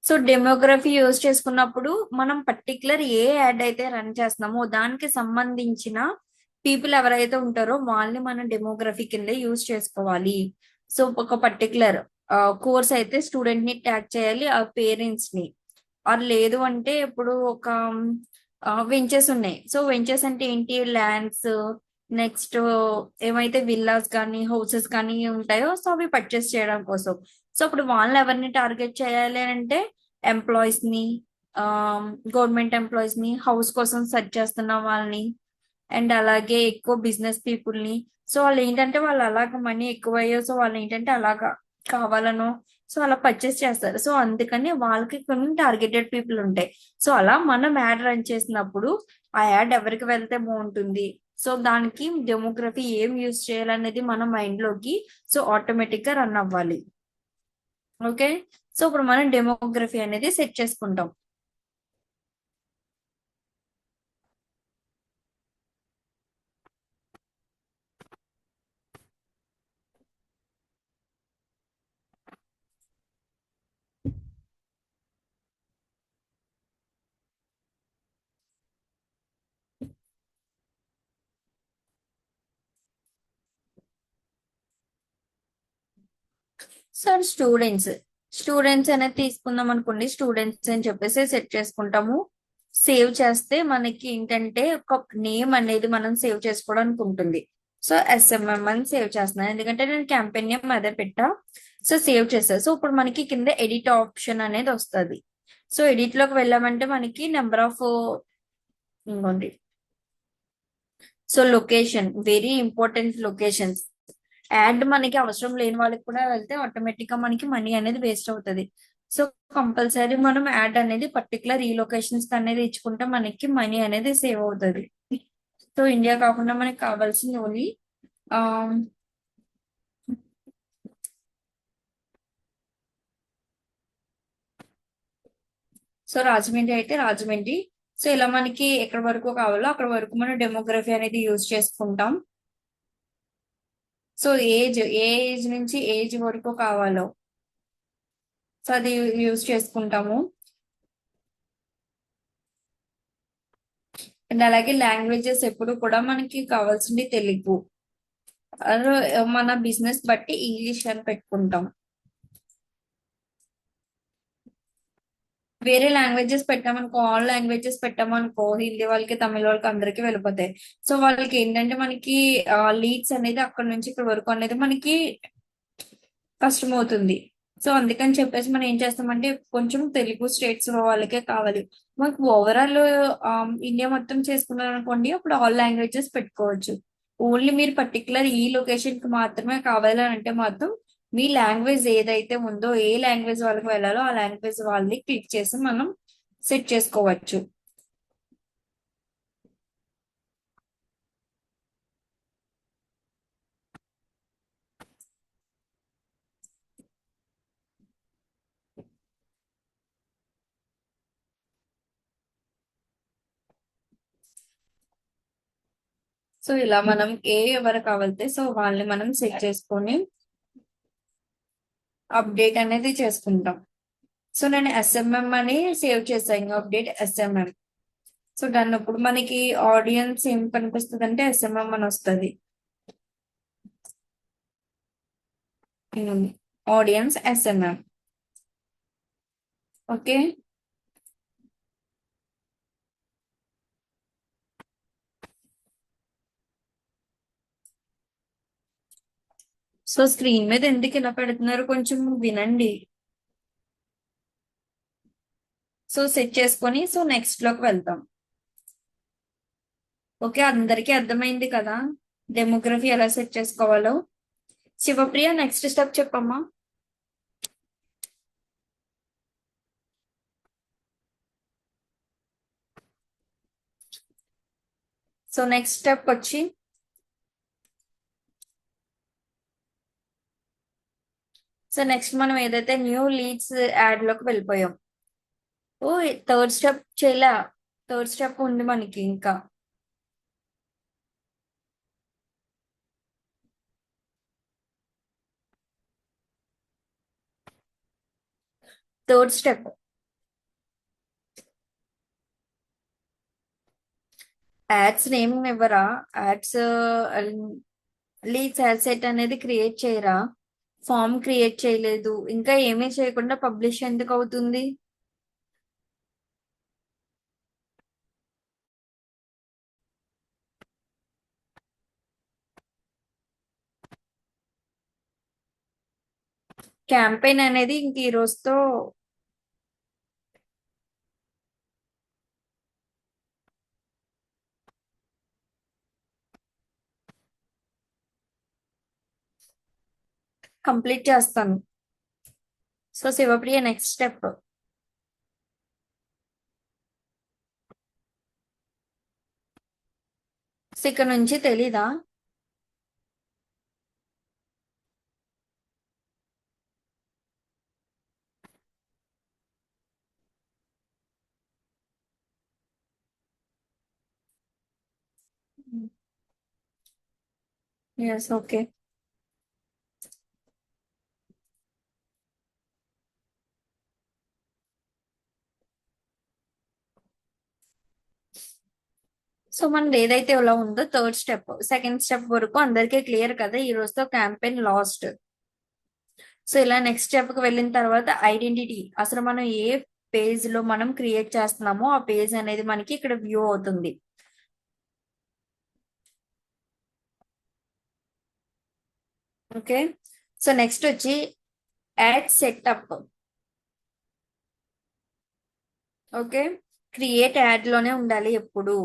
So demography use చేసుకున్నప్పుడు మనం particular ఏ add అయితే రన్ చేస్తున్నామో దానికి సంబంధించిన పీపుల్ ఎవరైతే ఉంటారో వాళ్ళని మనం డెమోగ్రఫీ కింద యూజ్ చేసుకోవాలి. సో ఒక పర్టికులర్ కోర్స్ అయితే స్టూడెంట్ ని ట్యాగ్ చేయాలి, ఆ పేరెంట్స్ ని. అది లేదు అంటే ఇప్పుడు ఒక వెంచర్స్ ఉన్నాయి. సో వెంచర్స్ అంటే ఏంటి, ల్యాండ్స్, నెక్స్ట్ ఏమైతే విల్లాస్ కానీ హౌసెస్ కానీ ఉంటాయో సో అవి పర్చేస్ చేయడం కోసం. సో అప్పుడు వాళ్ళని ఎవరిని టార్గెట్ చేయాలి అంటే ఎంప్లాయీస్ ని, గవర్నమెంట్ ఎంప్లాయీస్ ని, హౌస్ కోసం సెర్చ్ చేస్తున్న వాళ్ళని, అండ్ అలాగే ఎక్కువ బిజినెస్ పీపుల్ ని. సో వాళ్ళు ఏంటంటే వాళ్ళు అలాగ మనీ ఎక్కువ అయ్యో సో వాళ్ళు ఏంటంటే అలాగా కావాలనో సో అలా పర్చేస్ చేస్తారు. సో అందుకని వాళ్ళకి కొన్ని టార్గెటెడ్ పీపుల్ ఉంటాయి. సో అలా మనం యాడ్ రన్ చేసినప్పుడు ఆ యాడ్ ఎవరికి వెళ్తే బాగుంటుంది, సో దానికి డెమోగ్రఫీ ఏం యూజ్ చేయాలనేది మన మైండ్ లోకి సో ఆటోమేటిక్ గా రన్ అవ్వాలి. ఓకే. సో ఇప్పుడు మనం డెమోగ్రఫీ అనేది సెట్ చేసుకుంటాం. సార్ స్టూడెంట్స్ అనేది తీసుకుందాం అనుకోండి. స్టూడెంట్స్ అని చెప్పేసి సెట్ చేసుకుంటాము. సేవ్ చేస్తే మనకి ఏంటంటే ఒక నేమ్ అనేది మనం సేవ్ చేసుకోవడానికి ఉంటుంది. సో ఎస్ఎంఎం అని సేవ్ చేస్తున్నాను ఎందుకంటే నేను క్యాంపెయిన్ నేమ్ అదే పెట్టా. సో సేవ్ చేస్తా. సో ఇప్పుడు మనకి కింద ఎడిట్ ఆప్షన్ అనేది వస్తుంది. సో ఎడిట్ లోకి వెళ్ళామంటే మనకి నెంబర్ ఆఫ్ ఇంకోండి. So location, very important locations. Add మనకి అవసరం లేని వాళ్ళకి కూడా వెళ్తే ఆటోమేటిక్ గా మనకి మనీ అనేది వేస్ట్ అవుతుంది. సో కంపల్సరీ మనం యాడ్ అనేది పర్టికులర్ ఈ లొకేషన్స్ అనేది ఇచ్చుకుంటే మనకి మనీ అనేది సేవ్ అవుతుంది. సో ఇండియా కాకుండా మనకి కావాల్సింది ఓన్లీ ఆ సో రాజమండ్రి అయితే రాజమండ్రి. సో ఇలా మనకి ఎక్కడి వరకు కావాలో అక్కడ వరకు మనం డెమోగ్రఫీ అనేది యూజ్ చేసుకుంటాం. సో ఏ ఏజ్ నుంచి ఏజ్ వరకు కావాలో సో అది యూజ్ చేసుకుంటాము. అండ్ అలాగే లాంగ్వేజెస్ ఎప్పుడు కూడా మనకి కావాల్సింది తెలుగు. మన బిజినెస్ బట్టి ఇంగ్లీష్ అని పెట్టుకుంటాం. వేరే లాంగ్వేజెస్ పెట్టామనుకో, ఆల్ లాంగ్వేజెస్ పెట్టామనుకో హిందీ వాళ్ళకి తమిళ వాళ్ళకి అందరికి వెళ్ళిపోతాయి. సో వాళ్ళకి ఏంటంటే మనకి లీడ్స్ అనేది అక్కడ నుంచి ఇక్కడ వరకు అనేది మనకి కష్టం అవుతుంది. సో అందుకని చెప్పేసి మనం ఏం చేస్తామంటే కొంచెం తెలుగు స్టేట్స్ వాళ్ళకే కావాలి. మనకు ఓవరాల్ ఇండియా మొత్తం చేసుకున్నారు అనుకోండి అప్పుడు ఆల్ లాంగ్వేజెస్ పెట్టుకోవచ్చు. ఓన్లీ మీరు పర్టికులర్ ఈ లొకేషన్ కి మాత్రమే కావాలి అంటే మాత్రం మీ లాంగ్వేజ్ ఏదైతే ఉందో ఏ లాంగ్వేజ్ వాళ్ళకి వెళ్ళాలో ఆ లాంగ్వేజ్ వాళ్ళని క్లిక్ చేసి మనం సెట్ చేసుకోవచ్చు. సో ఇలా మనం ఎవరు కావాలితే సో వాళ్ళని మనం సెట్ చేసుకొని అప్డేట్ అనేది చేసుకుంటాం. సో నేను ఎస్ఎంఎం అని సేవ్ చేశాను, అప్డేట్ ఎస్ఎంఎం. సో దాన్ని ఇప్పుడు మనకి ఆడియన్స్ ఏం కనిపిస్తుంది అంటే ఎస్ఎంఎం అని వస్తుంది. Audience SMM. Okay. So screen మీద ఎందుకు ఇలా పెడుతున్నారు కొంచెం వినండి. సో సెట్ చేసుకొని సో నెక్స్ట్ లోకి వెళ్తాం. ఓకే, అందరికీ అర్థమైంది కదా డెమోగ్రఫీ ఎలా సెట్ చేసుకోవాలో. శివప్రియ నెక్స్ట్ స్టెప్ చెప్పమ్మా. సో నెక్స్ట్ స్టెప్ వచ్చి సో నెక్స్ట్ మనం ఏదైతే న్యూ లీడ్స్ యాడ్ లోకి వెళ్ళిపోయాం. ఓ థర్డ్ స్టెప్ చేయలే, థర్డ్ స్టెప్ ఉంది మనకి ఇంకా. థర్డ్ స్టెప్ యాడ్స్ నేమ్ ఇవ్వరా? యాడ్స్ లీడ్స్ యాడ్ సెట్ అనేది క్రియేట్ చేయరా? ఫామ్ క్రియేట్ చేయలేదు, ఇంకా ఏమీ చేయకుండా పబ్లిష్ ఎందుకు అవుతుంది? క్యాంపెయిన్ అనేది ఇంక ఈ రోజుతో కంప్లీట్ చేస్తాను. So Shivapriya next step. So ఇక్కడ నుంచి తెలీదా? Yes, okay. సో మనది ఏదైతే ఇలా ఉందో థర్డ్ స్టెప్, సెకండ్ స్టెప్ వరకు అందరికీ క్లియర్ కదా ఈ రోజుతో క్యాంపెయిన్ లాస్ట్. సో ఇలా నెక్స్ట్ స్టెప్ కి వెళ్ళిన తర్వాత ఐడెంటిటీ, అసలు మనం ఏ పేజ్ లో మనం క్రియేట్ చేస్తున్నామో ఆ పేజ్ అనేది మనకి ఇక్కడ వ్యూ అవుతుంది. ఓకే. సో నెక్స్ట్ వచ్చి add setup. Okay. Create add లోనే ఉండాలి ఎప్పుడు.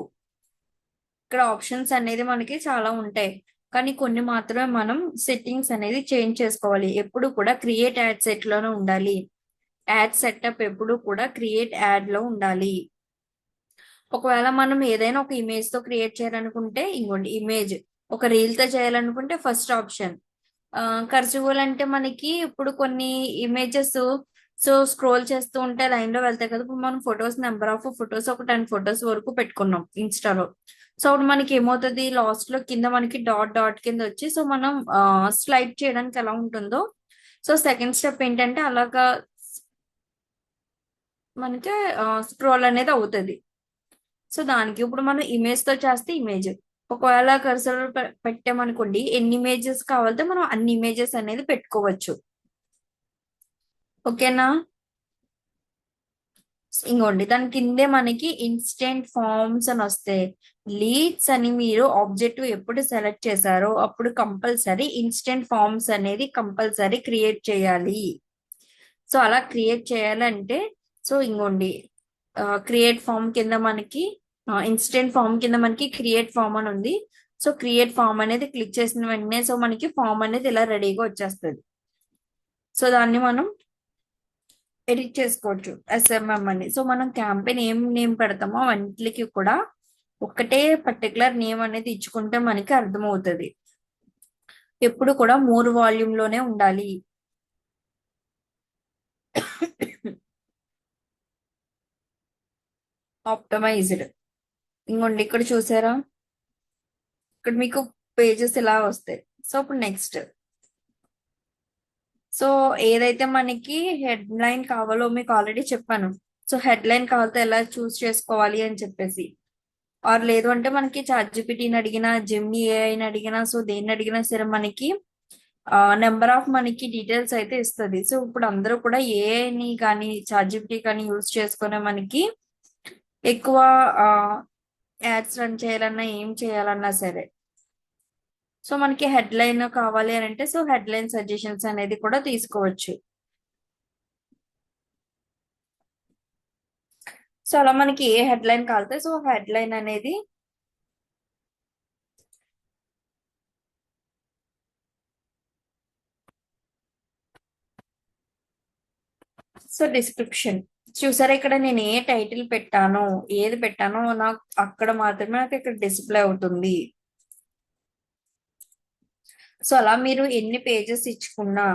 ఇక్కడ ఆప్షన్స్ అనేది మనకి చాలా ఉంటాయి, కానీ కొన్ని మాత్రమే మనం సెట్టింగ్స్ అనేది చేంజ్ చేసుకోవాలి. ఎప్పుడు కూడా క్రియేట్ యాడ్ సెట్ లోనే ఉండాలి. యాడ్ సెటప్ ఎప్పుడు కూడా క్రియేట్ యాడ్ లో ఉండాలి. ఒకవేళ మనం ఏదైనా ఒక ఇమేజ్ తో క్రియేట్ చేయాలనుకుంటే ఇంకోండి ఇమేజ్, ఒక రీల్ తో చేయాలనుకుంటే ఫస్ట్ ఆప్షన్. కర్సివల్ అంటే మనకి ఇప్పుడు కొన్ని ఇమేజెస్ సో స్క్రోల్ చేస్తూ ఉంటే లైన్ లో వెళ్తాయి కదా. ఇప్పుడు మనం ఫొటోస్, నెంబర్ ఆఫ్ ఫొటోస్ ఒక 10 ఫొటోస్ వరకు పెట్టుకున్నాం ఇన్స్టాలో. సో అప్పుడు మనకి ఏమవుతుంది, లాస్ట్ లో కింద మనకి డాట్ డాట్ కింద వచ్చి సో మనం స్లైడ్ చేయడానికి ఎలా ఉంటుందో, సో సెకండ్ స్టెప్ ఏంటంటే అలాగా మనకి స్క్రోల్ అనేది అవుతుంది. సో దానికి ఇప్పుడు మనం ఇమేజ్ తో చేస్తే ఇమేజ్, ఒకవేళ కర్సర్ పెట్టామనుకోండి ఎన్ని ఇమేజెస్ కావాలంటే మనం అన్ని ఇమేజెస్ అనేది పెట్టుకోవచ్చు. ఓకేనా? ఇంకోండి దాని కిందే మనకి ఇన్స్టెంట్ ఫార్మ్స్ అని వస్తాయి. లీడ్స్ అని మీరు ఆబ్జెక్టివ్ ఎప్పుడు సెలెక్ట్ చేశారో అప్పుడు కంపల్సరీ ఇన్స్టెంట్ ఫార్మ్స్ అనేది కంపల్సరీ క్రియేట్ చేయాలి. సో అలా క్రియేట్ చేయాలంటే సో ఇంకోండి క్రియేట్ ఫామ్ కింద మనకి ఇన్స్టెంట్ ఫామ్ కింద మనకి క్రియేట్ ఫామ్ అని ఉంది. సో క్రియేట్ ఫామ్ అనేది క్లిక్ చేసిన వెంటనే సో మనకి ఫామ్ అనేది ఇలా రెడీగా వచ్చేస్తుంది. సో దాన్ని మనం ఎడిట్ చేసుకోవచ్చు ఎస్ఎంఎం అని. సో మనం క్యాంపెయిన్ ఏం నేమ్ పెడతామో అవన్నిటికి కూడా ఒకటే పర్టికులర్ నేమ్ అనేది ఇచ్చుకుంటే మనకి అర్థమవుతుంది. ఎప్పుడు కూడా 3 వాల్యూమ్ లోనే ఉండాలి. ఆప్టమైజ్డ్. ఇంకోండి ఇక్కడ చూసారా, ఇక్కడ మీకు పేజెస్ ఇలా వస్తాయి. సో ఇప్పుడు నెక్స్ట్, సో ఏదైతే మనకి హెడ్ లైన్ కావాలో మీకు ఆల్రెడీ చెప్పాను. సో హెడ్ లైన్ కావాలితే ఎలా చూస్ చేసుకోవాలి అని చెప్పేసి, ఆర్ లేదు అంటే మనకి చాట్ జీపీటీని అడిగినా జెమిని ఏఐని అడిగినా సో దేన్ని అడిగినా సరే మనకి నెంబర్ ఆఫ్ మనకి డీటెయిల్స్ అయితే ఇస్తుంది. సో ఇప్పుడు అందరూ కూడా ఏఐని కానీ చాట్ జీపీటీ కానీ యూజ్ చేసుకునే మనకి ఎక్కువ యాడ్స్ రన్ చేయాలన్నా ఏం చేయాలన్నా సరే సో మనకి హెడ్ లైన్ కావాలి అని అంటే సో హెడ్ లైన్ సజెషన్స్ అనేది కూడా తీసుకోవచ్చు. సో అలా మనకి ఏ హెడ్ లైన్ కావాలితే సో హెడ్ లైన్ అనేది సో డిస్క్రిప్షన్. చూసారా ఇక్కడ నేను ఏ టైటిల్ పెట్టానో ఏది పెట్టానో నాకు అక్కడ మాత్రమే నాకు ఇక్కడ డిస్ప్లే అవుతుంది. సో అలా మీరు ఎన్ని పేజెస్ ఇచ్చుకున్నా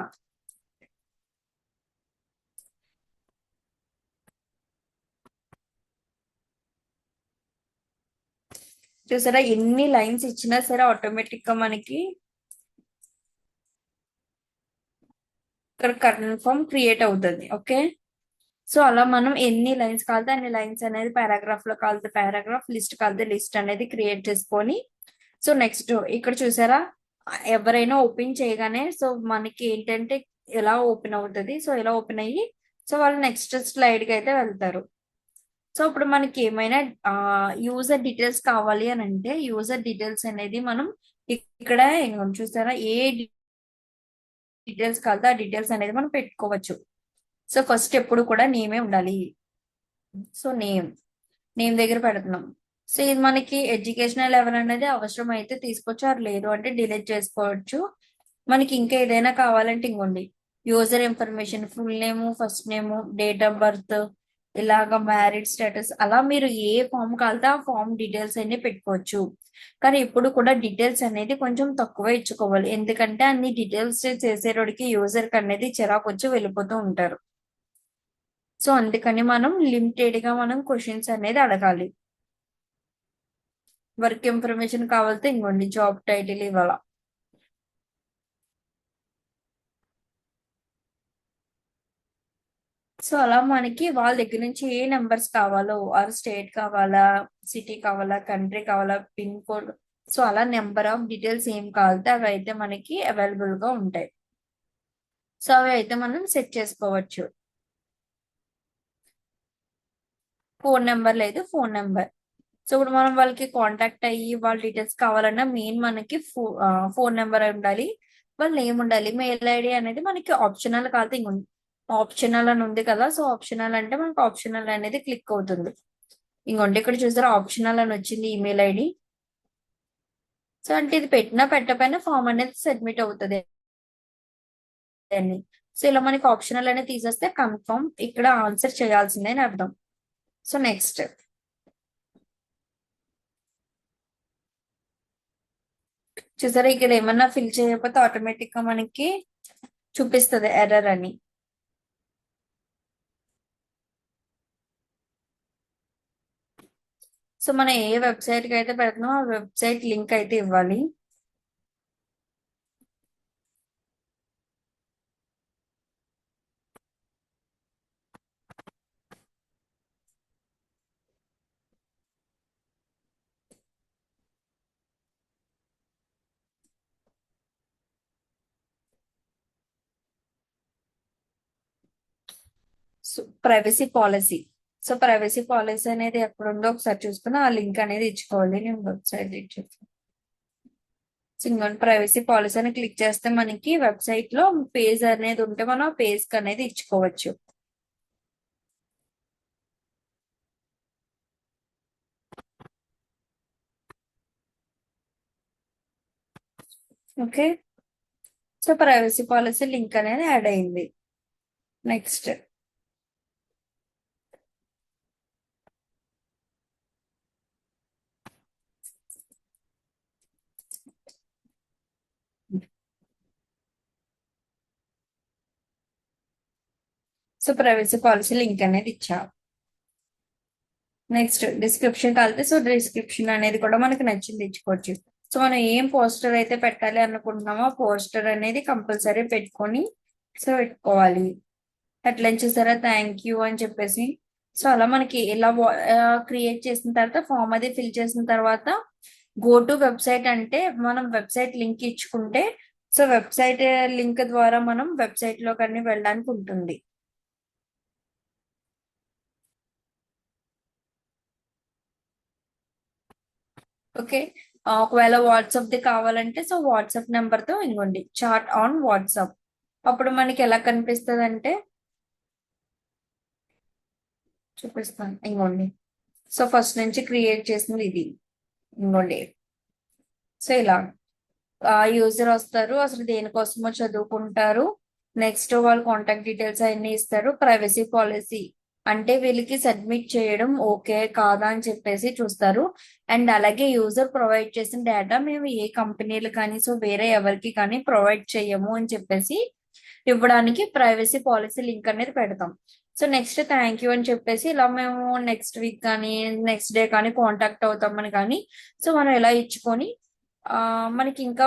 చూసారా ఎన్ని లైన్స్ ఇచ్చినా సరే ఆటోమేటిక్ గా మనకి ఇక్కడ కన్ఫర్మ్ క్రియేట్ అవుతుంది. ఓకే. సో అలా మనం ఎన్ని లైన్స్ కాలితే అన్ని లైన్స్ అనేది పారాగ్రాఫ్ లో కాలితే పారాగ్రాఫ్, లిస్ట్ కాలితే లిస్ట్ అనేది క్రియేట్ చేసుకొని, సో నెక్స్ట్ ఇక్కడ చూసారా, ఎవరైనా ఓపెన్ చేయగానే సో మనకి ఏంటంటే ఎలా ఓపెన్ అవుతుంది, సో ఎలా ఓపెన్ అయ్యి సో వాళ్ళు నెక్స్ట్ స్లైడ్ కి అయితే వెళ్తారు. సో ఇప్పుడు మనకి ఏమైనా యూజర్ డీటెయిల్స్ కావాలి అని అంటే యూజర్ డీటెయిల్స్ అనేది మనం ఇక్కడ చూసారా, ఏ డీటెయిల్స్ కావాలో ఆ డీటెయిల్స్ అనేది మనం పెట్టుకోవచ్చు. సో ఫస్ట్ ఎప్పుడు కూడా నేమే ఉండాలి. సో నేమ్ దగ్గర పెడుతున్నాం. సో ఇది మనకి ఎడ్యుకేషనల్ లెవెల్ అనేది అవసరం అయితే తీసుకోవచ్చు, అది లేదు అంటే డిలీట్ చేసుకోవచ్చు. మనకి ఇంకా ఏదైనా కావాలంటే ఇంకోండి, user information, full name, first name, date of birth, ఇలాగ మ్యారీడ్ స్టేటస్, అలా మీరు ఏ ఫామ్ కావాలితే ఆ ఫామ్ డీటెయిల్స్ అన్ని పెట్టుకోవచ్చు. కానీ ఇప్పుడు కూడా డీటెయిల్స్ అనేది కొంచెం తక్కువ ఇచ్చుకోవాలి, ఎందుకంటే అన్ని డీటెయిల్స్ చేసేటోడికి యూజర్ కి అనేది చిరాకు వచ్చి వెళ్ళిపోతూ ఉంటారు. సో అందుకని మనం లిమిటెడ్ గా మనం క్వశ్చన్స్ అనేది అడగాలి. వర్క్ ఇన్ఫర్మేషన్ కావాలితే ఇంకోండి జాబ్ టైటిల్ ఇవ్వాల. సో అలా మనకి వాళ్ళ దగ్గర నుంచి ఏ నెంబర్స్ కావాలో, ఆర్ స్టేట్ కావాలా, సిటీ కావాలా, కంట్రీ కావాలా, పిన్ కోడ్, సో అలా నెంబర్ ఆఫ్ డీటెయిల్స్ ఏం కావాలితే అవి అయితే మనకి అవైలబుల్ గా ఉంటాయి. సో అవి అయితే మనం సెట్ చేసుకోవచ్చు. ఫోన్ నెంబర్ లేదు, ఫోన్ నెంబర్. సో ఇప్పుడు మనం వాళ్ళకి కాంటాక్ట్ అయ్యి వాళ్ళ డీటెయిల్స్ కావాలన్నా మెయిన్ మనకి ఫోన్ నెంబర్ ఉండాలి, వాళ్ళ నేమ్ ఉండాలి. మెయిల్ ఐడి అనేది మనకి ఆప్షనల్ కాదు, ఇంక ఆప్షనల్ అని ఉంది కదా, సో ఆప్షనల్ అంటే మనకు ఆప్షనల్ అనేది క్లిక్ అవుతుంది. ఇంకోండి ఇక్కడ చూసారా, ఆప్షనల్ అని వచ్చింది ఈమెయిల్ ఐడి. సో అంటే ఇది పెట్టినా పెట్టకపోయినా ఫామ్ అనేది సబ్మిట్ అవుతుంది అని. సో ఇలా మనకి ఆప్షనల్ అనేది తీసేస్తే కన్ఫర్మ్ ఇక్కడ ఆన్సర్ చేయాల్సిందే అని అర్థం. సో నెక్స్ట్ చూసారా, ఇక్కడ ఏమన్నా ఫిల్ చేయకపోతే ఆటోమేటిక్ గా మనకి చూపిస్తుంది ఎర్రర్ అని. సో మనం ఏ వెబ్సైట్ కి అయితే పెడుతున్నామో ఆ వెబ్సైట్ లింక్ అయితే ఇవ్వాలి. So privacy policy, so privacy policy అనేది ఎక్కడుందో ఒకసారి చూసుకుని ఆ లింక్ అనేది ఇచ్చుకోవాలి. నేను వెబ్సైట్ ఇచ్చేస్తాను. సింగల్ ప్రైవసీ పాలసీ అని క్లిక్ చేస్తే మనకి వెబ్సైట్ లో పేజ్ అనేది ఉంటే మనం ఆ పేజ్ కి అనేది ఇచ్చుకోవచ్చు. Okay, so privacy policy link అనేది యాడ్ అయింది. Next so privacy policy link అనేది ఇచ్చాం. నెక్స్ట్ డిస్క్రిప్షన్ కలిపి, సో డిస్క్రిప్షన్ అనేది కూడా మనకి నచ్చింది ఇచ్చుకోవచ్చు. సో మనం ఏం పోస్టర్ అయితే పెట్టాలి అనుకుంటున్నామో ఆ పోస్టర్ అనేది కంపల్సరీ పెట్టుకొని సో పెట్టుకోవాలి. హెడ్లైన్ చూసారా, థ్యాంక్ యూ అని చెప్పేసి. సో అలా మనకి ఇలా క్రియేట్ చేసిన తర్వాత ఫామ్ అది ఫిల్ చేసిన తర్వాత గో టు వెబ్సైట్ అంటే మనం వెబ్సైట్ లింక్ ఇచ్చుకుంటే సో వెబ్సైట్ లింక్ ద్వారా మనం వెబ్సైట్ లో కానీ వెళ్ళడానికి ఉంటుంది. ఓకే, ఒకవేళ వాట్సాప్ ది కావాలంటే సో వాట్సాప్ నెంబర్ తో ఇంకోండి చాట్ ఆన్ వాట్సాప్. అప్పుడు మనకి ఎలా కనిపిస్తుంది అంటే చూపిస్తాను ఇంకోండి. సో ఫస్ట్ నుంచి క్రియేట్ చేసింది ఇది ఇంకోండి. సో ఇలా యూజర్ వస్తారు, అసలు దేనికోసమో చదువుకుంటారు. నెక్స్ట్ వాళ్ళ కాంటాక్ట్ డీటెయిల్స్ అన్ని ఇస్తారు. ప్రైవసీ పాలసీ అంటే వీళ్ళకి సబ్మిట్ చేయడం ఓకే కాదా అని చెప్పేసి చూస్తారు. అండ్ అలాగే యూజర్ ప్రొవైడ్ చేసిన డేటా మేము ఏ కంపెనీలు కానీ సో వేరే ఎవరికి కానీ ప్రొవైడ్ చేయము అని చెప్పేసి ఇవ్వడానికి ప్రైవసీ పాలసీ లింక్ అనేది పెడతాం. సో నెక్స్ట్ థ్యాంక్ యూ అని చెప్పేసి ఇలా మేము నెక్స్ట్ వీక్ కానీ నెక్స్ట్ డే కానీ కాంటాక్ట్ అవుతామని కానీ సో మనం ఇలా ఇచ్చుకొని మనకి ఇంకా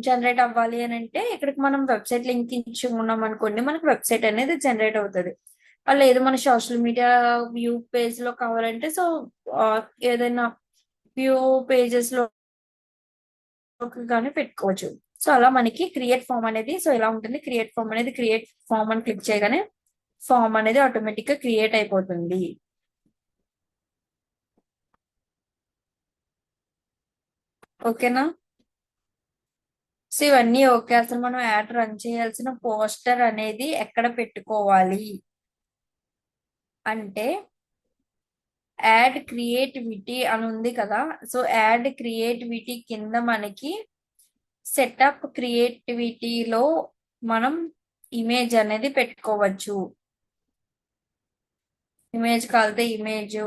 జనరేట్ అవ్వాలి అని అంటే ఇక్కడికి మనం వెబ్సైట్ లింక్ ఇచ్చుకున్నాం అనుకోండి, మనకి వెబ్సైట్ అనేది జనరేట్ అవుతుంది. లేదు మన సోషల్ మీడియా వ్యూ పేజ్ లో కావాలంటే సో ఏదైనా వ్యూ పేజెస్ లో కానీ పెట్టుకోవచ్చు. సో అలా మనకి క్రియేట్ ఫామ్ అనేది సో ఇలా ఉంటుంది. క్రియేట్ ఫామ్ అని క్లిక్ చేయగానే ఫామ్ అనేది ఆటోమేటిక్ గా క్రియేట్ అయిపోతుంది. ఓకేనా? సో ఇవన్నీ ఓకే. అసలు మనం యాడ్ రన్ చేయాల్సిన పోస్టర్ అనేది ఎక్కడ పెట్టుకోవాలి అంటే యాడ్ క్రియేటివిటీ అని ఉంది కదా. సో యాడ్ క్రియేటివిటీ కింద మనకి సెటప్ క్రియేటివిటీలో మనం ఇమేజ్ అనేది పెట్టుకోవచ్చు. ఇమేజ్ కలితే ఇమేజ్.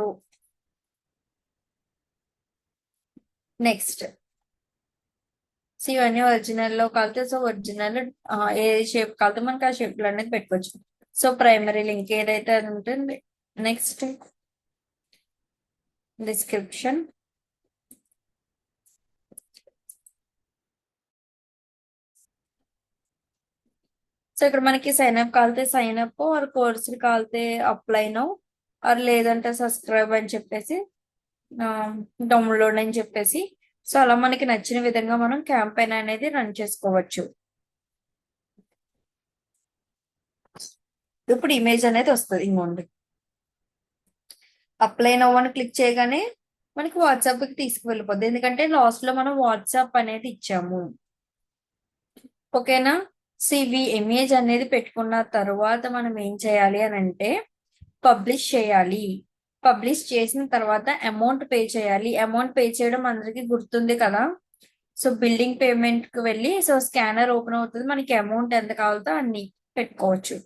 నెక్స్ట్ సో ఇవన్నీ ఒరిజినల్ లో కలితే సో ఒరిజినల్ ఏ షేప్ కలితే మనకి ఆ షేప్ లో అనేది పెట్టుకోవచ్చు. సో ప్రైమరీ లింక్ ఏదైతే అది ఉంటుంది. Next description. సో ఇక్కడ మనకి సైన్ అప్ కాలితే సైన్ అప్ ఆర్ కోర్స్ కాలితే అప్లై నో ఆర్ లేదంటే సబ్స్క్రైబ్ అని చెప్పేసి డౌన్లోడ్ అని చెప్పేసి సో అలా మనకి నచ్చిన విధంగా మనం క్యాంపెయిన్ అనేది రన్ చేసుకోవచ్చు. ఇప్పుడు ఇమేజ్ అనేది వస్తుంది. ఇంకోండి అప్లై నో అని క్లిక్ చేయగానే మనకి వాట్సాప్ కి తీసుకువెళ్ళిపోద్ది. ఎందుకంటే లాస్ట్ లో మనం వాట్సాప్ అనేది ఇచ్చాము. ఓకేనా? సో ఇవి ఇమేజ్ అనేది పెట్టుకున్న తర్వాత మనం ఏం చేయాలి అని అంటే పబ్లిష్ చేయాలి. పబ్లిష్ చేసిన తర్వాత అమౌంట్ పే చేయాలి. అమౌంట్ పే చేయడం అందరికి గుర్తుంది కదా. సో బిల్డింగ్ పేమెంట్ కి వెళ్ళి సో స్కానర్ ఓపెన్ అవుతుంది. మనకి అమౌంట్ ఎంత కావాలో అన్ని పెట్టుకోవచ్చు.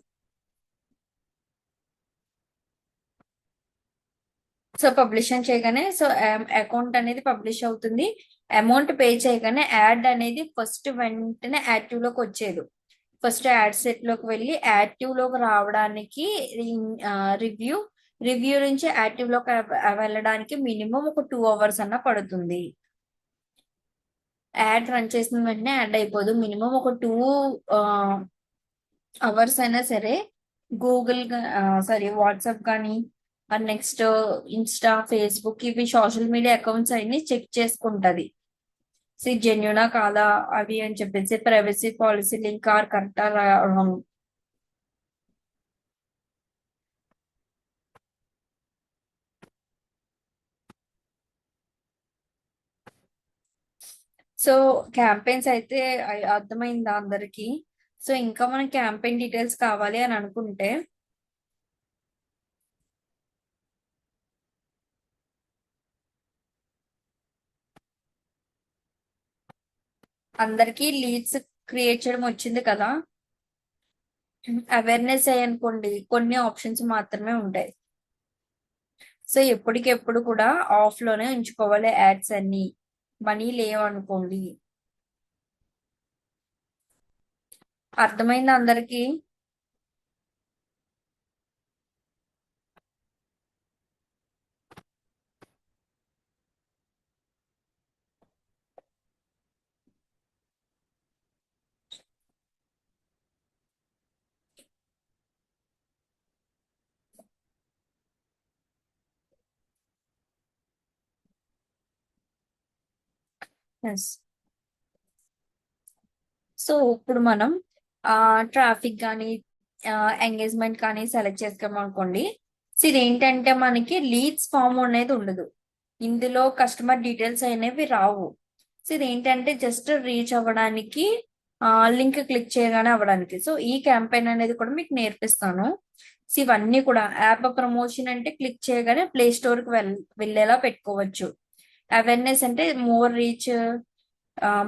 సో పబ్లిష్ అని చేయగానే సో అకౌంట్ అనేది పబ్లిష్ అవుతుంది. అమౌంట్ పే చేయగానే యాడ్ అనేది ఫస్ట్ వెంటనే యాక్టివ్ లోకి వచ్చేది. ఫస్ట్ యాడ్ సెట్ లోకి వెళ్ళి యాక్టివ్ లోకి రావడానికి రివ్యూ రివ్యూ నుంచి యాక్టివ్ లోకి వెళ్ళడానికి మినిమం ఒక 2 hours అన్న పడుతుంది. యాడ్ రన్ చేసిన వెంటనే యాడ్ అయిపోదు. మినిమం ఒక 2 hours అయినా సరే గూగుల్ సారీ వాట్సాప్ కానీ నెక్స్ట్ ఇన్స్టా ఫేస్బుక్ ఇవి సోషల్ మీడియా అకౌంట్స్ అన్ని చెక్ చేసుకుంటది. జెన్యునా కాదా అవి అని చెప్పేసి ప్రైవసీ పాలసీ లింక్ ఆర్ కరెక్టా రాంగ్. సో క్యాంపెయిన్స్ అయితే అర్థమైందా అందరికి? సో ఇంకా మనం క్యాంపెయిన్ డీటెయిల్స్ కావాలి అని అనుకుంటే అందరికి లీడ్స్ క్రియేట్ చేయడం వచ్చింది కదా. అవేర్నెస్ అనుకోండి కొన్ని ఆప్షన్స్ మాత్రమే ఉంటాయి. సో ఎప్పటికెప్పుడు కూడా ఆఫ్ లోనే ఉంచుకోవాలి యాడ్స్ అన్ని. మనీ లేవనుకోండి. అర్థమైందా అందరికి? ఎస్. సో ఇప్పుడు మనం ట్రాఫిక్ కానీ ఎంగేజ్మెంట్ కానీ సెలెక్ట్ చేసుకోము అనుకోండి. సో ఇదేంటంటే మనకి లీడ్స్ ఫామ్ అనేది ఉండదు. ఇందులో కస్టమర్ డీటెయిల్స్ అనేవి రావు. సో ఇదేంటంటే జస్ట్ రీచ్ అవ్వడానికి లింక్ క్లిక్ చేయగానే అవ్వడానికి. సో ఈ క్యాంపెయిన్ అనేది కూడా మీకు నేర్పిస్తాను. సో ఇవన్నీ కూడా యాప్ ప్రమోషన్ అంటే క్లిక్ చేయగానే ప్లే స్టోర్ కి వెళ్ళేలా పెట్టుకోవచ్చు. అవేర్నెస్ అంటే మోర్ రీచ్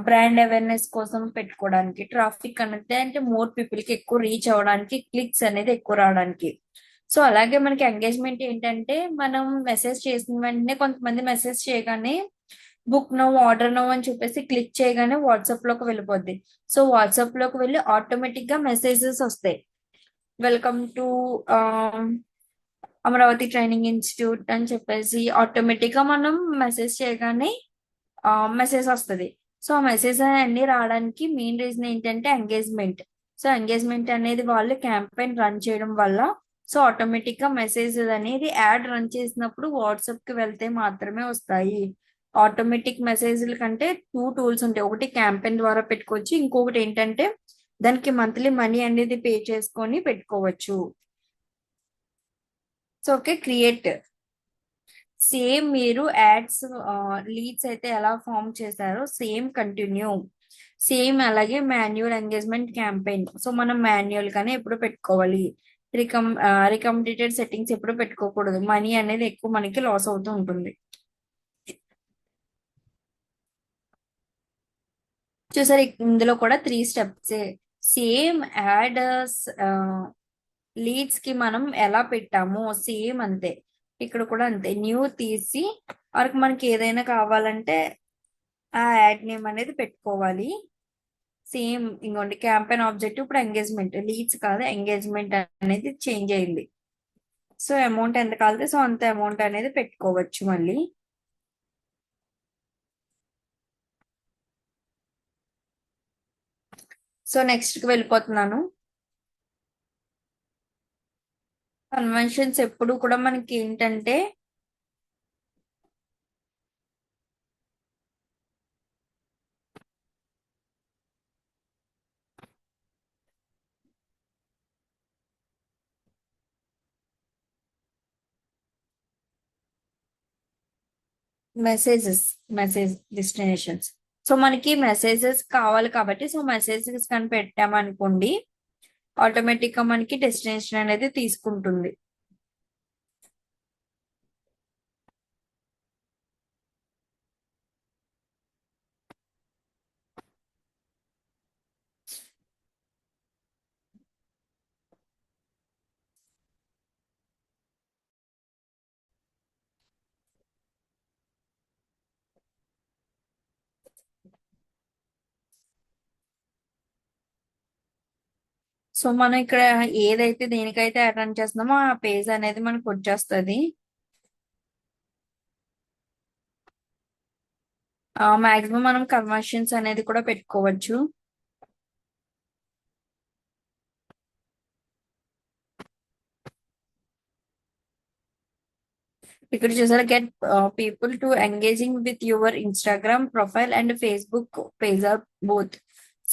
బ్రాండ్ అవేర్నెస్ కోసం పెట్టుకోవడానికి. ట్రాఫిక్ అనేది అంటే మోర్ పీపుల్ కి ఎక్కువ రీచ్ అవ్వడానికి క్లిక్స్ అనేది ఎక్కువ రావడానికి. సో అలాగే మనకి ఎంగేజ్మెంట్ ఏంటంటే మనం మెసేజ్ చేసిన వెంటనే కొంతమంది మెసేజ్ చేయగానే బుక్ నౌ ఆర్డర్ నౌ అని చెప్పేసి క్లిక్ చేయగానే వాట్సాప్ లోకి వెళ్ళిపోద్ది. సో వాట్సాప్ లోకి వెళ్ళి ఆటోమేటిక్ గా మెసేజెస్ వస్తాయి. Welcome to Amaravati training institute అని చెప్పేసి ఆటోమేటిక్ గా మనం మెసేజ్ చేయగానే మెసేజ్ వస్తుంది. సో ఆ మెసేజ్ అన్ని రావడానికి మెయిన్ రీజన్ ఏంటంటే ఎంగేజ్మెంట్. సో ఎంగేజ్మెంట్ అనేది వాళ్ళు క్యాంపెయిన్ రన్ చేయడం వల్ల సో ఆటోమేటిక్ గా మెసేజెస్ అనేది యాడ్ రన్ చేసినప్పుడు వాట్సాప్ కి వెళ్తే మాత్రమే వస్తాయి. ఆటోమేటిక్ మెసేజ్ల కంటే టూ టూల్స్ ఉంటాయి. ఒకటి క్యాంపెయిన్ ద్వారా పెట్టుకోవచ్చు, ఇంకొకటి ఏంటంటే దానికి మంత్లీ మనీ అనేది పే చేసుకొని పెట్టుకోవచ్చు. So okay, create. సేమ్ మీరు యాడ్స్ లీడ్స్ అయితే ఎలా ఫామ్ చేశారో సేమ్ కంటిన్యూ. సేమ్ అలాగే మాన్యువల్ ఎంగేజ్మెంట్ క్యాంపెయిన్. సో మనం మాన్యువల్ గానే ఎప్పుడు పెట్టుకోవాలి. రికమెండేటెడ్ సెట్టింగ్స్ ఎప్పుడు పెట్టుకోకూడదు. మనీ అనేది ఎక్కువ మనకి లాస్ అవుతూ ఉంటుంది. చూసారు, ఇందులో కూడా 3 స్టెప్స్. సేమ్ యాడ్ లీడ్స్ కి మనం ఎలా పెట్టామో సేమ్ అంతే. ఇక్కడ కూడా అంతే, న్యూ తీసి వరకు మనకి ఏదైనా కావాలంటే ఆ యాడ్ నేమ్ అనేది పెట్టుకోవాలి. సేమ్ ఇంకోండి, క్యాంపెయిన్ ఆబ్జెక్టివ్ ఇప్పుడు ఎంగేజ్మెంట్, లీడ్స్ కాదు ఎంగేజ్మెంట్ అనేది చేంజ్ అయింది. సో అమౌంట్ ఎంత కావాలి, సో అంత అమౌంట్ అనేది పెట్టుకోవచ్చు మళ్ళీ. సో నెక్స్ట్ కి వెళ్ళిపోతున్నాను. కన్వెన్షన్స్ ఎప్పుడు కూడా మనకి ఏంటంటే మెసేజెస్, మెసేజ్ డెస్టినేషన్స్. సో మనకి మెసేజెస్ కావాలి కాబట్టి, సో మెసేజెస్ కానీ పెట్టామనుకోండి ఆటోమేటిక్ గా మనకి డెస్టినేషన్ అనేది తీసుకుంటుంది. సో మనం ఇక్కడ ఏదైతే దేనికైతే అటెండ్ చేస్తున్నామో ఆ పేజ్ అనేది మనకు వచ్చేస్తుంది. మాక్సిమం మనం కన్వర్షన్స్ అనేది కూడా పెట్టుకోవచ్చు. ఇక్కడ చూసారా, get people to engaging with your Instagram profile and Facebook page or both.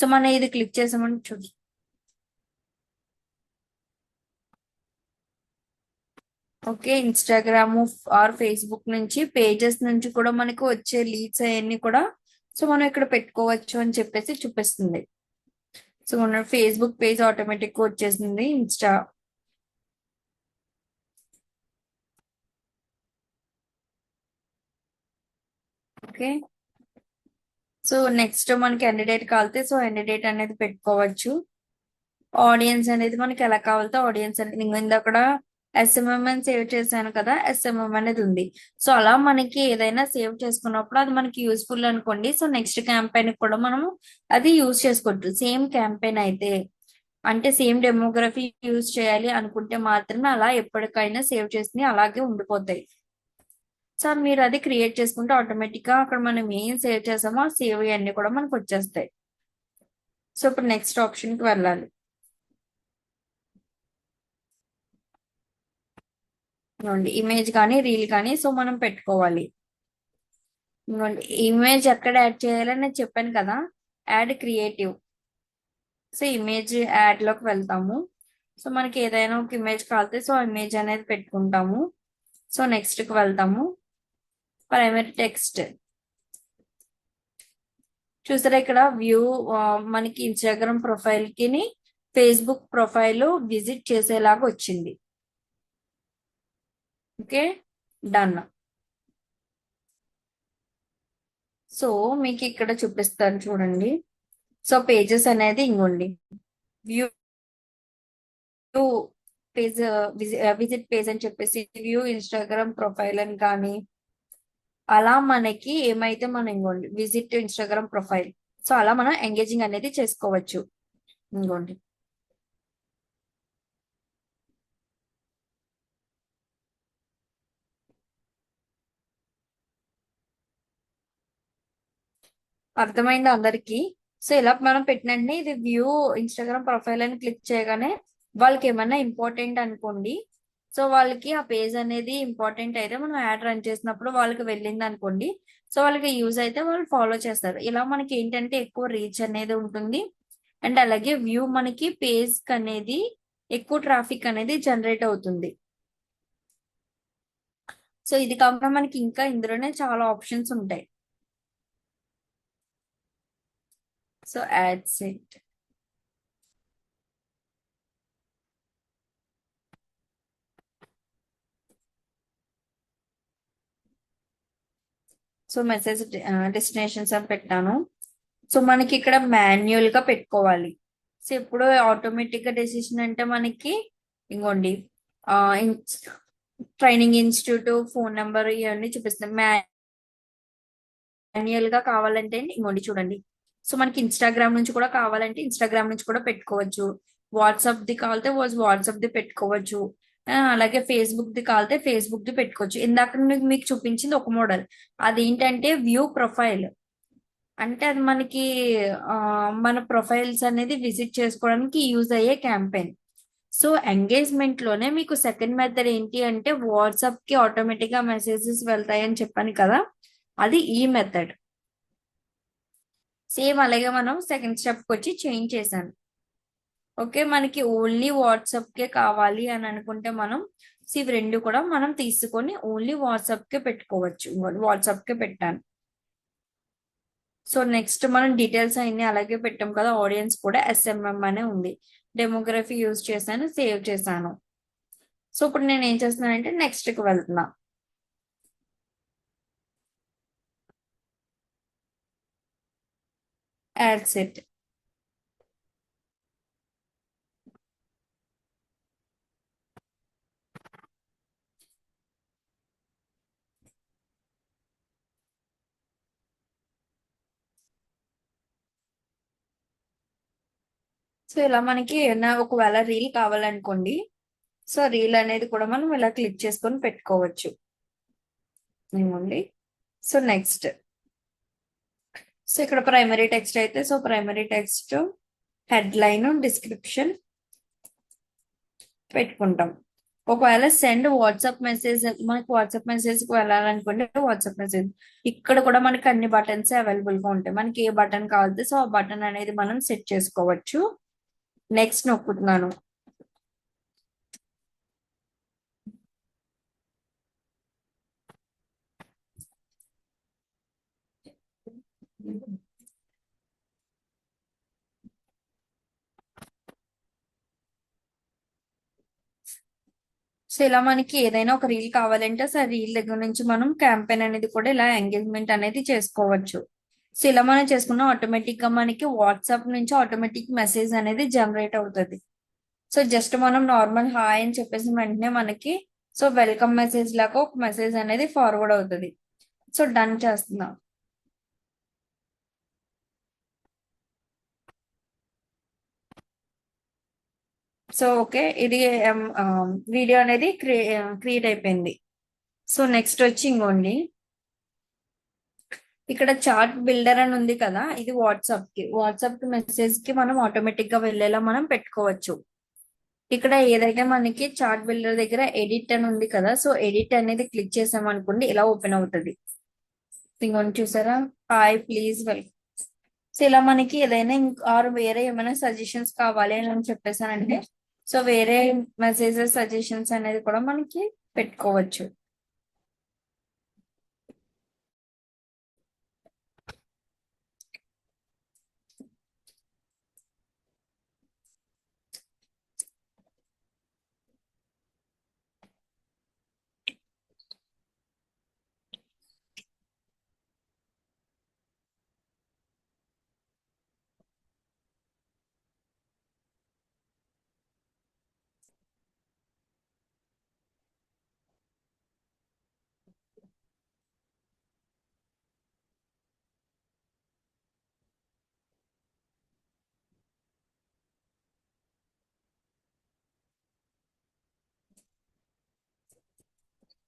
So మనం ఇది క్లిక్ చేసామని ఓకే, ఇన్స్టాగ్రామ్ ఆర్ ఫేస్బుక్ నుంచి పేజెస్ నుంచి కూడా మనకు వచ్చే లీడ్స్ అవన్నీ కూడా సో మనం ఇక్కడ పెట్టుకోవచ్చు అని చెప్పేసి చూపిస్తుంది. సో మన ఫేస్బుక్ పేజ్ ఆటోమేటిక్ గా వచ్చేసింది. Insta okay. సో నెక్స్ట్ మనకి క్యాండిడేట్ కావాలితే సో క్యాండిడేట్ అనేది పెట్టుకోవచ్చు. ఆడియన్స్ అనేది మనకి ఎలా కావాలితే ఆడియన్స్ అనేది, నేను ఇందాక ఎస్ఎంఎం అని సేవ్ చేశాను కదా, ఎస్ఎంఎం అనేది ఉంది. సో అలా మనకి ఏదైనా సేవ్ చేసుకున్నప్పుడు అది మనకి యూస్ఫుల్ అనుకోండి, సో నెక్స్ట్ క్యాంపెయిన్ కూడా మనము అది యూజ్ చేసుకోవచ్చు. సేమ్ క్యాంపెయిన్ అయితే అంటే సేమ్ డెమోగ్రఫీ యూజ్ చేయాలి అనుకుంటే మాత్రమే అలా ఎప్పటికైనా సేవ్ చేసి అలాగే ఉండిపోతాయి. సార్ మీరు అది క్రియేట్ చేసుకుంటే ఆటోమేటిక్ గా అక్కడ మనం ఏం సేవ్ చేసామో ఆ సేవ్ అన్ని కూడా మనకు వచ్చేస్తాయి. సో ఇప్పుడు నెక్స్ట్ ఆప్షన్ కి వెళ్ళాలి. ఇమేజ్ కానీ రీల్ కానీ సో మనం పెట్టుకోవాలి. ఇమేజ్ ఎక్కడ యాడ్ చేయాలని నేను చెప్పాను కదా, add creative. So image add లోకి వెళ్తాము. సో మనకి ఏదైనా ఒక ఇమేజ్ కావాలితే సో ఇమేజ్ అనేది పెట్టుకుంటాము. సో నెక్స్ట్ కి వెళ్తాము. ప్రైమరీ టెక్స్ట్ చూసారా, ఇక్కడ వ్యూ మనకి ఇన్స్టాగ్రామ్ ప్రొఫైల్ కి ఫేస్బుక్ ప్రొఫైల్ విజిట్ చేసేలాగా వచ్చింది. Okay, done. సో మీకు ఇక్కడ చూపిస్తాను చూడండి. సో పేజెస్ అనేది ఇంకోండి, వ్యూ పేజ్, విజిట్ పేజ్ అని చెప్పేసి వ్యూ ఇన్స్టాగ్రామ్ ప్రొఫైల్ అని కానీ అలా మనకి ఏమైతే మనం ఇంకోండి విజిట్ ఇన్స్టాగ్రామ్ ప్రొఫైల్. సో అలా మనం ఎంగేజింగ్ అనేది చేసుకోవచ్చు. ఇంకోండి అర్థమైంది అందరికి. సో ఇలా మనం పెట్టినంటే ఇది వ్యూ ఇన్స్టాగ్రామ్ ప్రొఫైల్ అని క్లిక్ చేయగానే వాళ్ళకి ఏమన్నా ఇంపార్టెంట్ అనుకోండి, సో వాళ్ళకి ఆ పేజ్ అనేది ఇంపార్టెంట్ అయితే మనం యాడ్ రన్ చేసినప్పుడు వాళ్ళకి వెళ్ళింది అనుకోండి, సో వాళ్ళకి యూజ్ అయితే వాళ్ళు ఫాలో చేస్తారు. ఇలా మనకి ఏంటంటే ఎక్కువ రీచ్ అనేది ఉంటుంది. అండ్ అలాగే వ్యూ మనకి పేజ్ అనేది ఎక్కువ ట్రాఫిక్ అనేది జనరేట్ అవుతుంది. సో ఇది కాకుండా మనకి ఇంకా ఇందులోనే చాలా ఆప్షన్స్ ఉంటాయి. So add set, so message destinations అని పెట్టాను. సో మనకి ఇక్కడ మాన్యువల్ గా పెట్టుకోవాలి. సో ఇప్పుడు ఆటోమేటిక్ గా డెసిషన్ అంటే మనకి ఇంకోండి ట్రైనింగ్ ఇన్స్టిట్యూట్ ఫోన్ నెంబర్ ఇవన్నీ చూపిస్తాం. మాన్యువల్ గా కావాలంటే ఇంకోండి చూడండి. సో మనకి ఇన్స్టాగ్రామ్ నుంచి కూడా కావాలంటే ఇన్స్టాగ్రామ్ నుంచి కూడా పెట్టుకోవచ్చు. వాట్సాప్ ది కావాలంటే వాట్సాప్ ది పెట్టుకోవచ్చు. అలాగే ఫేస్బుక్ ది కావాలంటే ఫేస్బుక్ ది పెట్టుకోవచ్చు. ఇందాక మీకు చూపించింది ఒక మోడల్. అదేంటంటే వ్యూ ప్రొఫైల్. అంటే అది మనకి ఆ, మన ప్రొఫైల్స్ అనేది విజిట్ చేసుకోవడానికి యూజ్ అయ్యే క్యాంపెయిన్. సో ఎంగేజ్మెంట్ లోనే మీకు సెకండ్ మెథడ్ ఏంటి అంటే వాట్సాప్ కి ఆటోమేటిక్ గా మెసేజెస్ వెళ్తాయి అని చెప్పాను కదా, అది ఈ మెథడ్. సేమ్ అలాగే మనం సెకండ్ స్టెప్ కి వచ్చి చేంజ్ చేశాను. ఓకే, మనకి ఓన్లీ వాట్సాప్ కే కావాలి అని అనుకుంటే మనం ఇవి రెండు కూడా మనం తీసుకొని ఓన్లీ వాట్సాప్ కే పెట్టుకోవచ్చు. వాట్సాప్ కే పెట్టాను. సో నెక్స్ట్ మనం డీటెయిల్స్ అన్ని అలాగే పెట్టాం కదా, ఆడియన్స్ కూడా ఎస్ఎంఎం అనే ఉంది. డెమోగ్రఫీ యూజ్ చేశాను, సేవ్ చేశాను. సో ఇప్పుడు నేను ఏం చేస్తున్నానంటే నెక్స్ట్ కి వెళ్తున్నా. Add set. సో ఇలా మనకి ఏమైనా ఒకవేళ రీల్ కావాలనుకోండి, సో రీల్ అనేది కూడా మనం ఇలా క్లిక్ చేసుకొని పెట్టుకోవచ్చు. ఏముంది. సో నెక్స్ట్, సో ఇక్కడ ప్రైమరీ టెక్స్ట్ అయితే so primary text head line description పెట్టుకుంటాం. ఒకవేళ సెండ్ వాట్సాప్ మెసేజ్, మనకి వాట్సాప్ మెసేజ్ కి వెళ్ళాలనుకుంటే వాట్సాప్ మెసేజ్, ఇక్కడ కూడా మనకి అన్ని బటన్స్ అవైలబుల్ గా ఉంటాయి. మనకి ఏ బటన్ కావాలంటే సో ఆ బటన్ అనేది మనం సెట్ చేసుకోవచ్చు. నెక్స్ట్ నొక్కుతున్నాను. సో ఇలా మనకి ఏదైనా ఒక రీల్ కావాలంటే సో రీల్ దగ్గర నుంచి మనం క్యాంపెయిన్ అనేది కూడా ఇలా ఎంగేజ్మెంట్ అనేది చేసుకోవచ్చు. సో ఇలా మనం చేసుకున్న ఆటోమేటిక్ గా మనకి వాట్సాప్ నుంచి ఆటోమేటిక్ మెసేజ్ అనేది జనరేట్ అవుతుంది. సో జస్ట్ మనం నార్మల్ హాయ్ అని చెప్పేసి వెంటనే మనకి సో వెల్కమ్ మెసేజ్ లాగా ఒక మెసేజ్ అనేది ఫార్వర్డ్ అవుతుంది. సో డన్ చేస్తున్నాం. సో ఓకే, ఇది వీడియో అనేది క్రియేట్ అయిపోయింది. సో నెక్స్ట్ వచ్చి ఇంకోండి, ఇక్కడ చార్ట్ బిల్డర్ అని ఉంది కదా, ఇది వాట్సాప్ కి మెసేజ్ కి మనం ఆటోమేటిక్ గా వెళ్ళేలా మనం పెట్టుకోవచ్చు. ఇక్కడ ఏదైతే మనకి చార్ట్ బిల్డర్ దగ్గర ఎడిట్ అని ఉంది కదా, సో ఎడిట్ అనేది క్లిక్ చేసామనుకోండి ఇలా ఓపెన్ అవుతుంది. ఇంకొన్ని చూసారా, హాయ్ ప్లీజ్ వెల్కమ్. సో ఇలా మనకి ఏదైనా ఆర్ వేరే ఏమైనా సజెషన్స్ కావాలి అని చెప్పేసానంటే సో వేరే మెసేజెస్ సజెషన్స్ అనేది కూడా మనకి పెట్టుకోవచ్చు.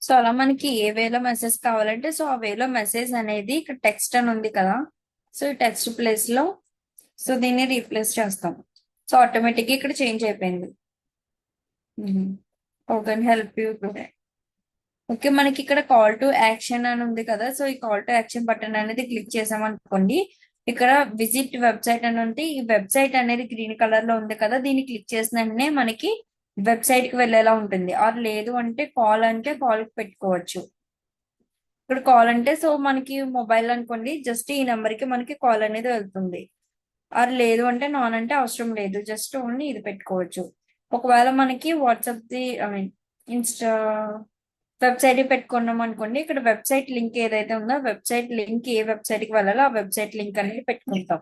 సో అలా మనకి ఏ వేలో మెసేజ్ కావాలంటే సో ఆ వేలో మెసేజ్ అనేది ఇక్కడ టెక్స్ట్ అని ఉంది కదా, సో ఈ టెక్స్ట్ ప్లేస్ లో సో దీన్ని రీప్లేస్ చేస్తాం. సో ఆటోమేటిక్ గా ఇక్కడ చేంజ్ అయిపోయింది. How can help you today? Okay, మనకి ఇక్కడ కాల్ టు యాక్షన్ అని ఉంది కదా, సో ఈ కాల్ టు యాక్షన్ బటన్ అనేది క్లిక్ చేసామనుకోండి, ఇక్కడ విజిట్ వెబ్సైట్ అని ఉంటే ఈ వెబ్సైట్ అనేది గ్రీన్ కలర్ లో ఉంది కదా, దీన్ని క్లిక్ చేసిన వెంటనే మనకి వెబ్సైట్ కి వెళ్ళేలా ఉంటుంది. ఆర్ లేదు అంటే కాల్ అంటే కాల్ పెట్టుకోవచ్చు. ఇక్కడ కాల్ అంటే సో మనకి మొబైల్ అనుకోండి, జస్ట్ ఈ నెంబర్ కి మనకి కాల్ అనేది వెళ్తుంది. ఆర్ లేదు అంటే నాన్ అంటే అవసరం లేదు, జస్ట్ ఓన్లీ ఇది పెట్టుకోవచ్చు. ఒకవేళ మనకి WhatsApp the I mean Insta website పెట్టుకున్నాం అనుకోండి, ఇక్కడ వెబ్సైట్ లింక్ ఏదైతే ఉందో వెబ్సైట్ లింక్ ఏ వెబ్సైట్ కి వెళ్ళాలో ఆ వెబ్సైట్ లింక్ అనేది పెట్టుకుంటాం.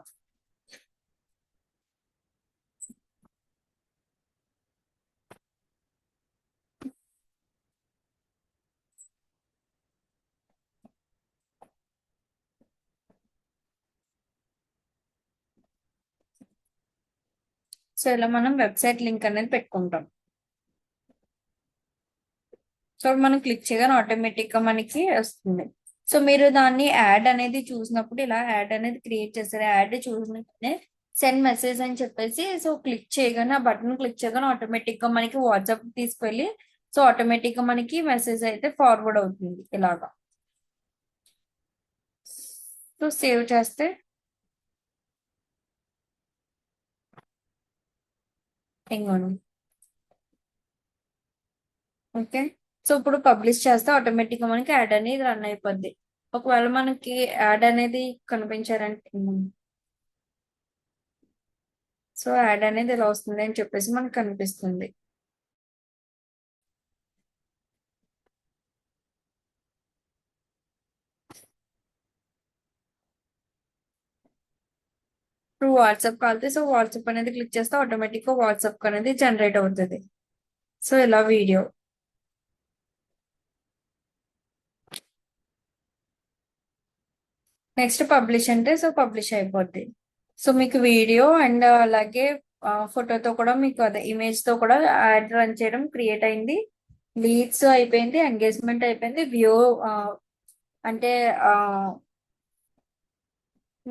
సో ఇలా మనం వెబ్సైట్ లింక్ అనేది పెట్టుకుంటాం. సో మనం క్లిక్ చేయగానే ఆటోమేటిక్ గా మనకి వస్తుంది. సో మీరు దాన్ని యాడ్ అనేది చూసినప్పుడు ఇలా యాడ్ అనేది క్రియేట్ చేస్తారు. యాడ్ చూసినప్పుడే సెండ్ మెసేజ్ అని చెప్పేసి సో క్లిక్ చేయగానే ఆ బటన్ క్లిక్ చేయగానే ఆటోమేటిక్ గా మనకి వాట్సాప్ తీసుకెళ్ళి సో ఆటోమేటిక్ గా మనకి మెసేజ్ అయితే ఫార్వర్డ్ అవుతుంది ఇలాగా. సో సేవ్ చేస్తే ఇంకోండి. ఓకే, సో ఇప్పుడు పబ్లిష్ చేస్తే ఆటోమేటిక్ గా మనకి యాడ్ అనేది రన్ అయిపోద్ది. ఒకవేళ మనకి యాడ్ అనేది కనిపించారంటే సో యాడ్ అనేది ఇలా వస్తుంది అని చెప్పేసి మనకు కనిపిస్తుంది. ఇప్పుడు వాట్సాప్ కాలితే సో వాట్సాప్ అనేది క్లిక్ చేస్తే ఆటోమేటిక్ గా వాట్సాప్ అనేది జనరేట్ అవుతుంది. సో ఇలా వీడియో నెక్స్ట్ పబ్లిష్ అంటే సో పబ్లిష్ అయిపోద్ది. సో మీకు వీడియో అండ్ అలాగే ఫోటోతో కూడా మీకు అదే ఇమేజ్ తో కూడా యాడ్ రన్ చేయడం క్రియేట్ అయింది. లీడ్స్ అయిపోయింది, ఎంగేజ్మెంట్ అయిపోయింది, అంటే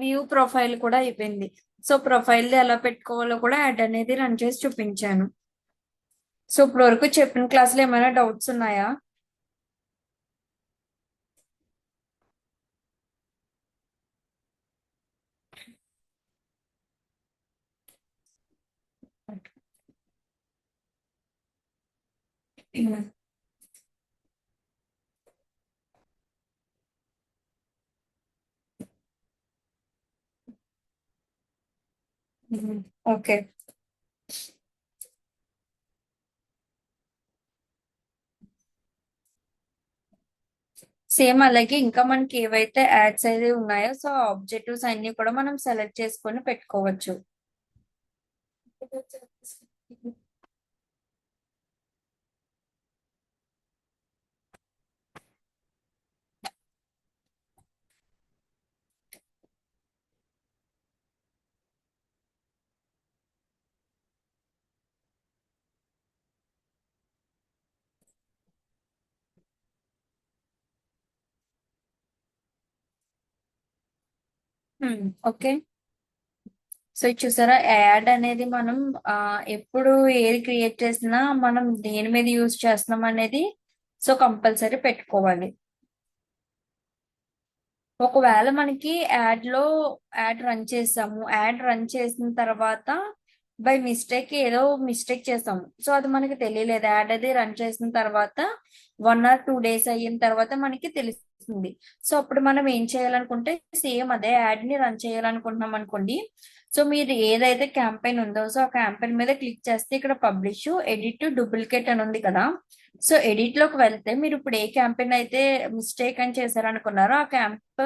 వ్యూ ప్రొఫైల్ కూడా అయిపోయింది. సో ప్రొఫైల్ ఎలా పెట్టుకోవాలో కూడా యాడ్ అనేది రన్ చేసి చూపించాను. సో ఇప్పటి వరకు చెప్పిన క్లాసులో ఏమైనా డౌట్స్ ఉన్నాయా? ఓకే, సేమ్ అలాగే ఇంకా మనకి ఏవైతే యాడ్స్ అయితే ఉన్నాయో సో ఆబ్జెక్టివ్స్ అన్ని కూడా మనం సెలెక్ట్ చేసుకొని పెట్టుకోవచ్చు. ఓకే, సో ఇది చూసారా, యాడ్ అనేది మనం ఆ ఎప్పుడు ఏది క్రియేట్ చేసినా మనం దేని మీద యూజ్ చేస్తున్నాం అనేది సో కంపల్సరీ పెట్టుకోవాలి. ఒకవేళ మనకి యాడ్ రన్ చేసాము, యాడ్ రన్ చేసిన తర్వాత బై మిస్టేక్ ఏదో మిస్టేక్ చేసాము, సో అది మనకి తెలియలేదు. యాడ్ అది రన్ చేసిన తర్వాత 1 or 2 days అయిన తర్వాత మనకి తెలుస్తుంది. సో అప్పుడు మనం ఏం చేయాలనుకుంటే సేమ్ అదే యాడ్ ని రన్ చేయాలనుకుంటున్నాం అనుకోండి, సో మీరు ఏదైతే క్యాంపెయిన్ ఉందో సో ఆ క్యాంపెయిన్ మీద క్లిక్ చేస్తే ఇక్కడ పబ్లిష్ ఎడిట్ డూప్లికేట్ అని ఉంది కదా, సో ఎడిట్ లోకి వెళ్తే మీరు ఇప్పుడు ఏ క్యాంపెయిన్ అయితే మిస్టేక్ అని చేశారనుకున్నారో ఆ క్యాంప్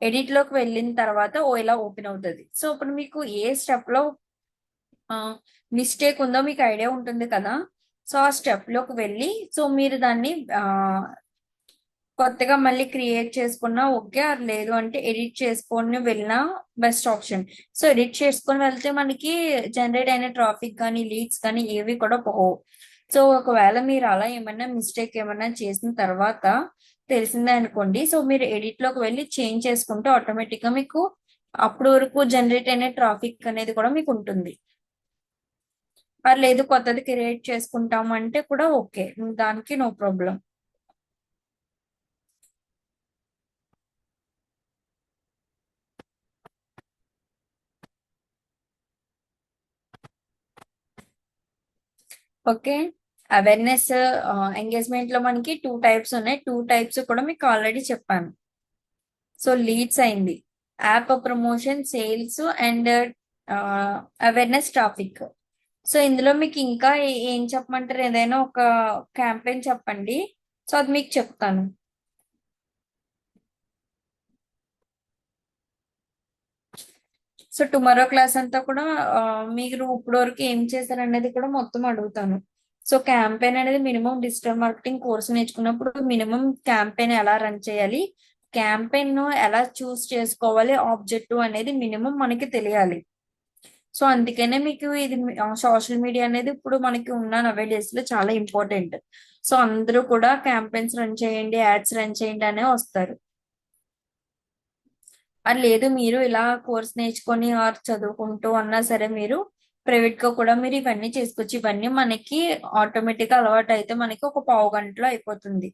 ఎడిట్ లోకి వెళ్ళిన తర్వాత ఇలా ఓపెన్ అవుతుంది. సో ఇప్పుడు మీకు ఏ స్టెప్ లో మిస్టేక్ ఉందో మీకు ఐడియా ఉంటుంది కదా, సో ఆ స్టెప్ లోకి వెళ్ళి సో మీరు దాన్ని కొత్తగా మళ్ళీ క్రియేట్ చేసుకున్నా ఓకే, అది లేదు అంటే ఎడిట్ చేసుకొని వెళ్ళినా బెస్ట్ ఆప్షన్. సో ఎడిట్ చేసుకొని వెళ్తే మనకి జనరేట్ అయిన ట్రాఫిక్ కానీ లీడ్స్ కానీ ఏవి కూడా పోవు. సో ఒకవేళ మీరు అలా ఏమైనా మిస్టేక్ ఏమైనా చేసిన తర్వాత తెలిసిందే అనుకోండి, సో మీరు ఎడిట్ లోకి వెళ్ళి చేంజ్ చేసుకుంటే ఆటోమేటిక్ గా మీకు అప్పటి వరకు జనరేట్ అయిన ట్రాఫిక్ అనేది కూడా మీకు ఉంటుంది. లేదు కొత్తది క్రియేట్ చేసుకుంటాం అంటే కూడా ఓకే, దానికి no problem. Okay. Awareness engagement లో మనకి 2 టైప్స్ ఉన్నాయి. 2 టైప్స్ కూడా మీకు ఆల్రెడీ చెప్పాను. సో లీడ్స్ అయింది, app promotion, sales and awareness traffic. So ఇందులో మీకు ఇంకా ఏం చెప్పమంటారు? ఏదైనా ఒక క్యాంపెయిన్ చెప్పండి, సో అది మీకు చెప్తాను. సో టుమారో క్లాస్ అంతా కూడా మీరు ఇప్పుడు వరకు ఏం చేశారు అనేది కూడా మొత్తం అడుగుతాను. సో క్యాంపెయిన్ అనేది మినిమం డిజిటల్ మార్కెటింగ్ కోర్స్ నేర్చుకున్నప్పుడు మినిమం క్యాంపెయిన్ ఎలా రన్ చేయాలి, క్యాంపెయిన్ ను ఎలా చూస్ చేసుకోవాలి, ఆబ్జెక్టివ్ అనేది మినిమం మనకి తెలియాలి. సో అందుకనే మీకు ఇది సోషల్ మీడియా అనేది ఇప్పుడు మనకి ఉన్న నవే డేస్ లో చాలా ఇంపార్టెంట్. సో అందరూ కూడా క్యాంపెయిన్స్ రన్ చేయండి, యాడ్స్ రన్ చేయండి అనే వస్తారు. అది లేదు మీరు ఇలా కోర్స్ నేర్చుకొని ఆర్ చదువుకుంటూ అన్నా సరే మీరు ప్రైవేట్ గా కూడా మీరు ఇవన్నీ చేసుకోవచ్చు. ఇవన్నీ మనకి ఆటోమేటిక్ గా అలవాటు అయితే మనకి ఒక పావు గంటలో అయిపోతుంది.